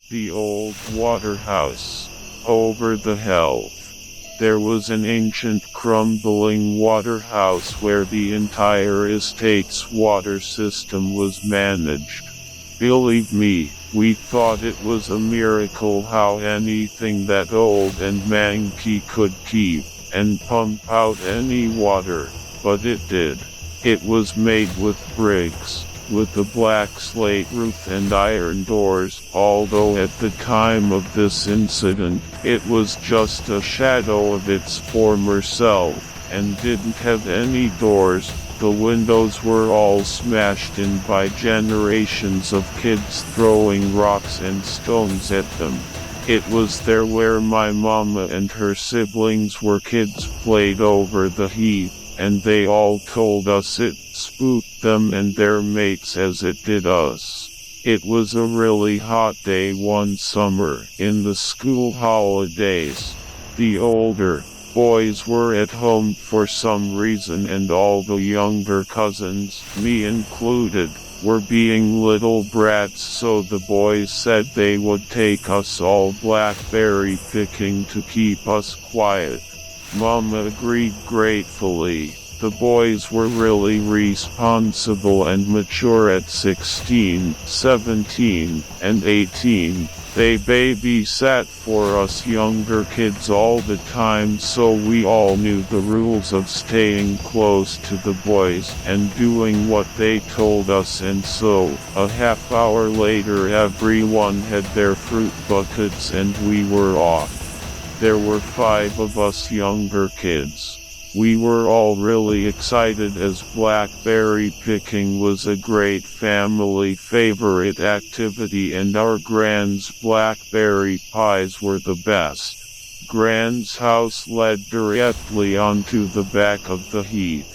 The Old Waterhouse. Over the health. There was an ancient crumbling waterhouse where the entire estate's water system was managed. Believe me, we thought it was a miracle how anything that old and manky could keep and pump out any water, but it did. It was made with bricks, with a black slate roof and iron doors, although at the time of this incident, it was just a shadow of its former self, and didn't have any doors. The windows were all smashed in by generations of kids throwing rocks and stones at them. It was there where my mama and her siblings were kids played over the heath, and they all told us it spooked them and their mates as it did us. It was a really hot day one summer, in the school holidays. The older boys were at home for some reason and all the younger cousins, me included, were being little brats, so the boys said they would take us all blackberry picking to keep us quiet. Mama agreed gratefully. The boys were really responsible and mature at 16, 17, and 18. They babysat for us younger kids all the time, so we all knew the rules of staying close to the boys and doing what they told us, and so, a half hour later everyone had their fruit buckets and we were off. There were 5 of us younger kids. We were all really excited as blackberry picking was a great family favorite activity and our Gran's blackberry pies were the best. Gran's house led directly onto the back of the heath.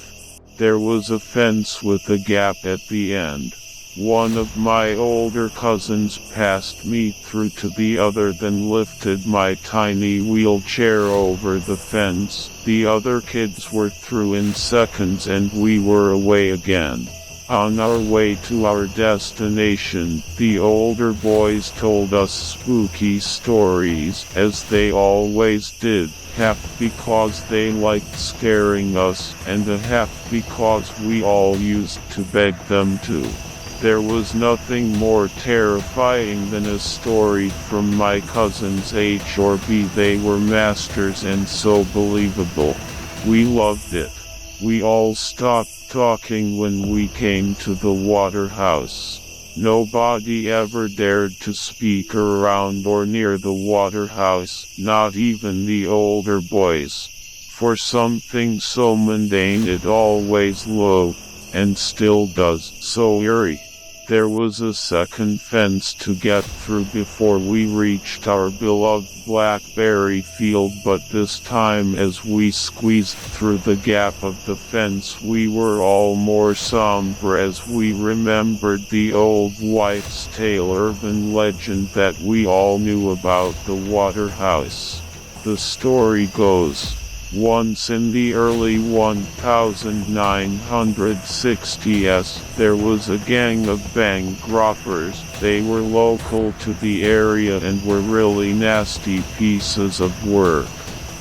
There was a fence with a gap at the end. One of my older cousins passed me through to the other, then lifted my tiny wheelchair over the fence. The other kids were through in seconds and we were away again. On our way to our destination, the older boys told us spooky stories, as they always did, half because they liked scaring us, and a half because we all used to beg them to. There was nothing more terrifying than a story from my cousins H or B. They were masters and so believable. We loved it. We all stopped talking when we came to the Waterhouse. Nobody ever dared to speak around or near the Waterhouse, not even the older boys. For something so mundane it always looked, and still does, so eerie. There was a second fence to get through before we reached our beloved blackberry field, but this time as we squeezed through the gap of the fence we were all more somber as we remembered the old wives' tale urban legend that we all knew about the Waterhouse. The story goes, once in the early 1960s, there was a gang of bank robbers. They were local to the area and were really nasty pieces of work.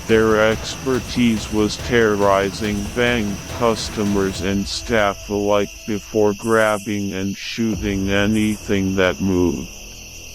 Their expertise was terrorizing bank customers and staff alike before grabbing and shooting anything that moved.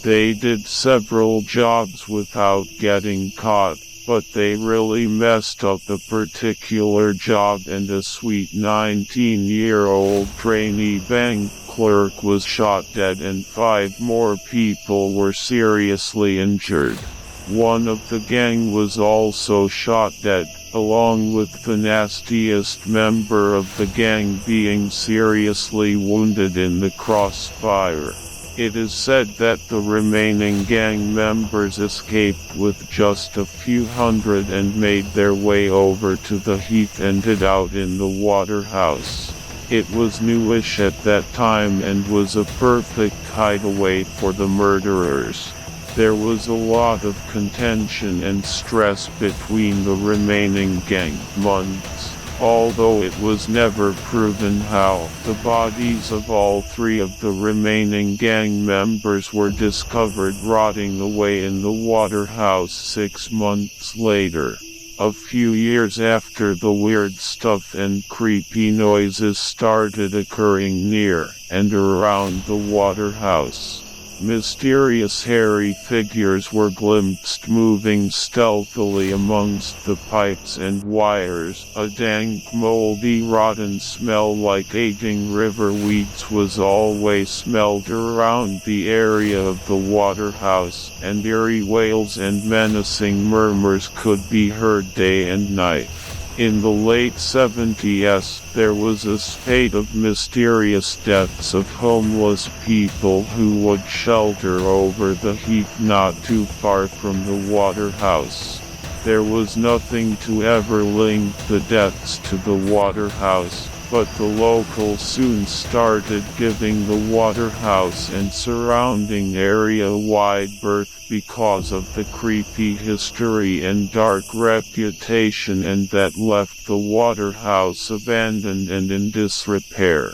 They did several jobs without getting caught, but they really messed up a particular job, and a sweet 19-year-old trainee bank clerk was shot dead and 5 more people were seriously injured. One of the gang was also shot dead, along with the nastiest member of the gang being seriously wounded in the crossfire. It is said that the remaining gang members escaped with just a few hundred and made their way over to the heath and hid out in the Waterhouse. It was newish at that time and was a perfect hideaway for the murderers. There was a lot of contention and stress between the remaining gang. Months Although it was never proven how, the bodies of all three of the remaining gang members were discovered rotting away in the Waterhouse 6 months later. A few years after the weird stuff and creepy noises started occurring near and around the Waterhouse, mysterious hairy figures were glimpsed moving stealthily amongst the pipes and wires. A dank, moldy, rotten smell like aging river weeds was always smelled around the area of the Waterhouse, and eerie wails and menacing murmurs could be heard day and night. In the late 70s, there was a spate of mysterious deaths of homeless people who would shelter over the heath not too far from the Waterhouse. There was nothing to ever link the deaths to the Waterhouse, but the locals soon started giving the Waterhouse and surrounding area wide berth because of the creepy history and dark reputation, and that left the Waterhouse abandoned and in disrepair.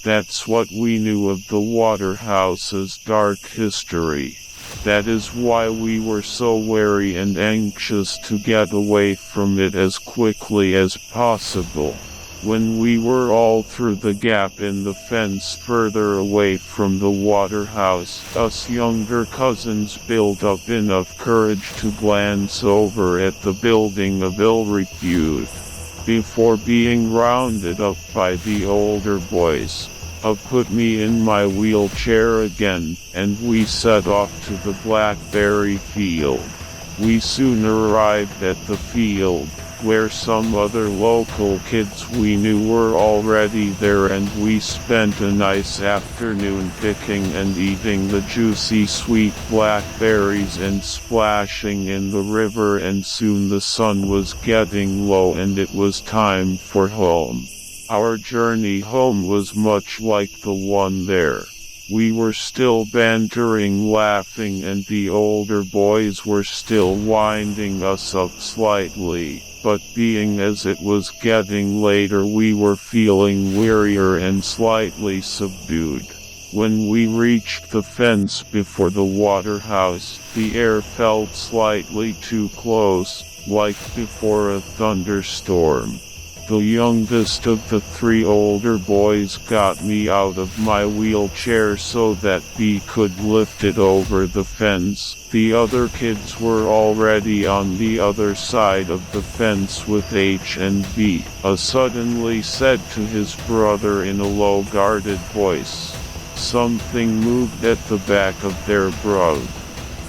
That's what we knew of the Waterhouse's dark history. That is why we were so wary and anxious to get away from it as quickly as possible. When we were all through the gap in the fence further away from the Waterhouse, us younger cousins built up enough courage to glance over at the building of ill repute. Before being rounded up by the older boys, put me in my wheelchair again, and we set off to the blackberry field. We soon arrived at the field, where some other local kids we knew were already there, and we spent a nice afternoon picking and eating the juicy sweet blackberries and splashing in the river, and soon the sun was getting low and it was time for home. Our journey home was much like the one there. We were still bantering, laughing, and the older boys were still winding us up slightly, but being as it was getting later we were feeling wearier and slightly subdued. When we reached the fence before the Waterhouse, the air felt slightly too close, like before a thunderstorm. The youngest of the three older boys got me out of my wheelchair so that B could lift it over the fence. The other kids were already on the other side of the fence with H and B. Suddenly said to his brother in a low guarded voice. Something moved at the back of their brother.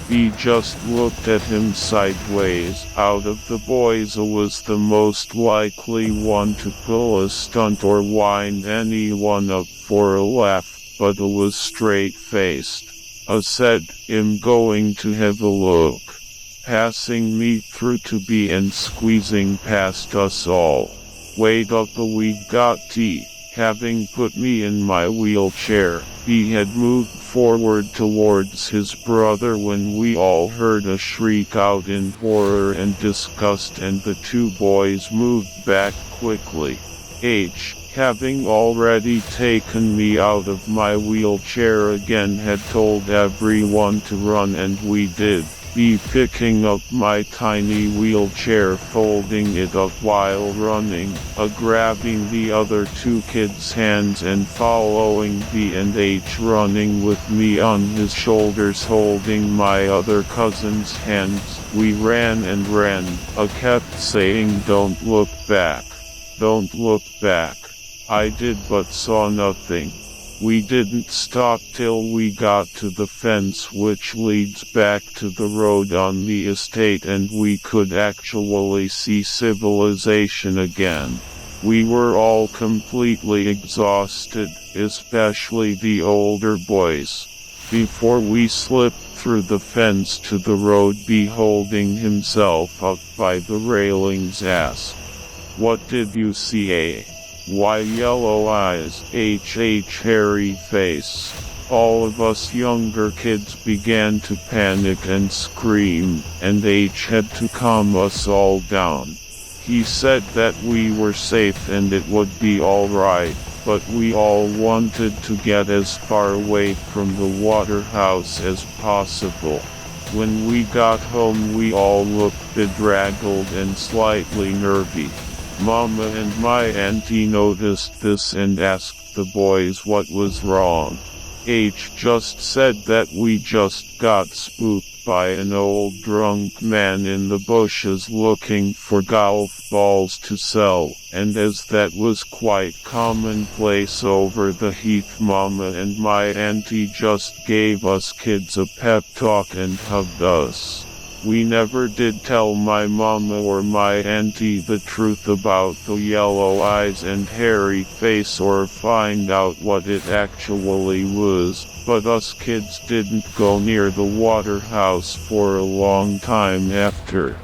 B just looked at him sideways. Out of the boys, A was the most likely one to pull a stunt or wind anyone up for a laugh, but A was straight-faced. A said, "I'm going to have a look," passing me through to B and squeezing past us all. "Wait up, we got tea." Having put me in my wheelchair, B had moved forward towards his brother when we all heard a shriek out in horror and disgust, and the two boys moved back quickly. H, having already taken me out of my wheelchair again, had told everyone to run, and we did. B picking up my tiny wheelchair, folding it up while running, grabbing the other two kids' hands and following B and H running with me on his shoulders holding my other cousin's hands. We ran and ran. I kept saying, "Don't look back. Don't look back." I did but saw nothing. We didn't stop till we got to the fence which leads back to the road on the estate, and we could actually see civilization again. We were all completely exhausted, especially the older boys. Before we slipped through the fence to the road, B, holding himself up by the railings, asked, "What did you see, eh?" "Why, yellow eyes, H hairy face." All of us younger kids began to panic and scream, and H had to calm us all down. He said that we were safe and it would be alright, but we all wanted to get as far away from the Waterhouse as possible. When we got home we all looked bedraggled and slightly nervy. Mama and my auntie noticed this and asked the boys what was wrong. H just said that we just got spooked by an old drunk man in the bushes looking for golf balls to sell, and as that was quite commonplace over the heath, Mama and my auntie just gave us kids a pep talk and hugged us. We never did tell my mama or my auntie the truth about the yellow eyes and hairy face or find out what it actually was, but us kids didn't go near the Waterhouse for a long time after.